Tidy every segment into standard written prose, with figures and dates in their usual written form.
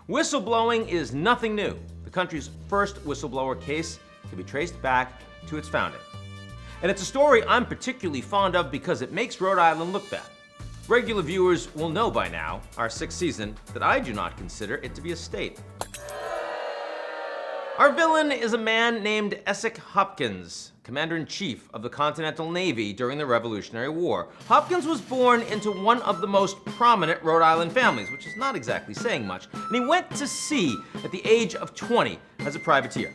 Whistleblowing is nothing new. The country's first whistleblower case can be traced back to its founding. And it's a story I'm particularly fond of because it makes Rhode Island look bad. Regular viewers will know by now, our sixth season, that I do not consider it to be a state. Our villain is a man named Esek Hopkins, Commander-in-Chief of the Continental Navy during the Revolutionary War. Hopkins was born into one of the most prominent Rhode Island families, which is not exactly saying much, and he went to sea at the age of 20 as a privateer.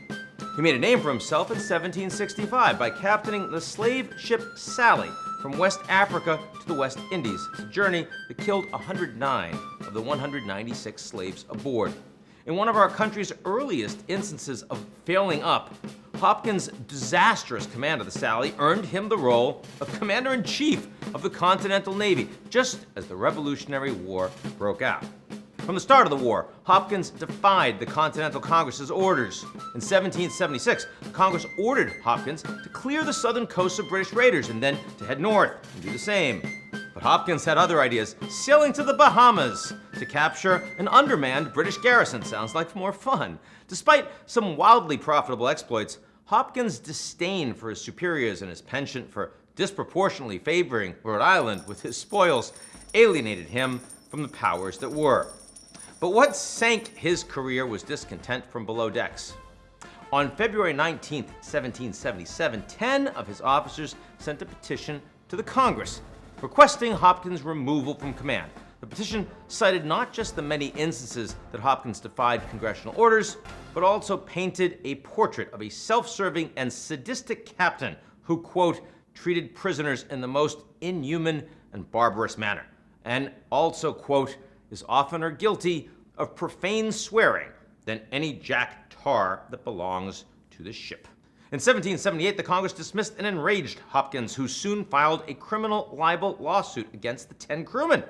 He made a name for himself in 1765 by captaining the slave ship Sally from West Africa to the West Indies. It's a journey that killed 109 of the 196 slaves aboard. In one of our country's earliest instances of failing up, Hopkins' disastrous command of the Sally earned him the role of Commander-in-Chief of the Continental Navy, just as the Revolutionary War broke out. From the start of the war, Hopkins defied the Continental Congress's orders. In 1776, the Congress ordered Hopkins to clear the southern coast of British raiders and then to head north and do the same. But Hopkins had other ideas, sailing to the Bahamas to capture an undermanned British garrison. Sounds like more fun. Despite some wildly profitable exploits, Hopkins' disdain for his superiors and his penchant for disproportionately favoring Rhode Island with his spoils alienated him from the powers that were. But what sank his career was discontent from below decks. On February 19, 1777, 10 of his officers sent a petition to the Congress requesting Hopkins' removal from command. The petition cited not just the many instances that Hopkins defied congressional orders, but also painted a portrait of a self-serving and sadistic captain who, quote, treated prisoners in the most inhuman and barbarous manner, and also, quote, is oftener guilty of profane swearing than any jack tar that belongs to the ship. In 1778, the Congress dismissed an enraged Hopkins, who soon filed a criminal libel lawsuit against the 10 crewmen.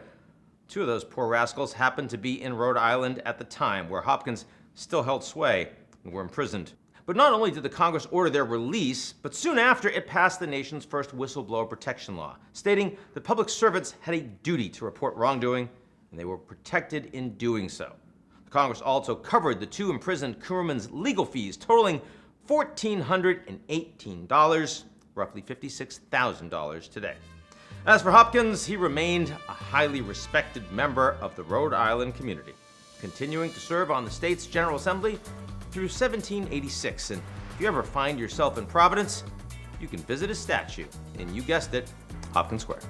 2 of those poor rascals happened to be in Rhode Island at the time, where Hopkins still held sway and were imprisoned. But not only did the Congress order their release, but soon after it passed the nation's first whistleblower protection law, stating that public servants had a duty to report wrongdoing, and they were protected in doing so. The Congress also covered the 2 imprisoned crewmen's legal fees, totaling $1,418, roughly $56,000 today. As for Hopkins, he remained a highly respected member of the Rhode Island community, continuing to serve on the state's General Assembly through 1786. And if you ever find yourself in Providence, you can visit his statue in, you guessed it, Hopkins Square.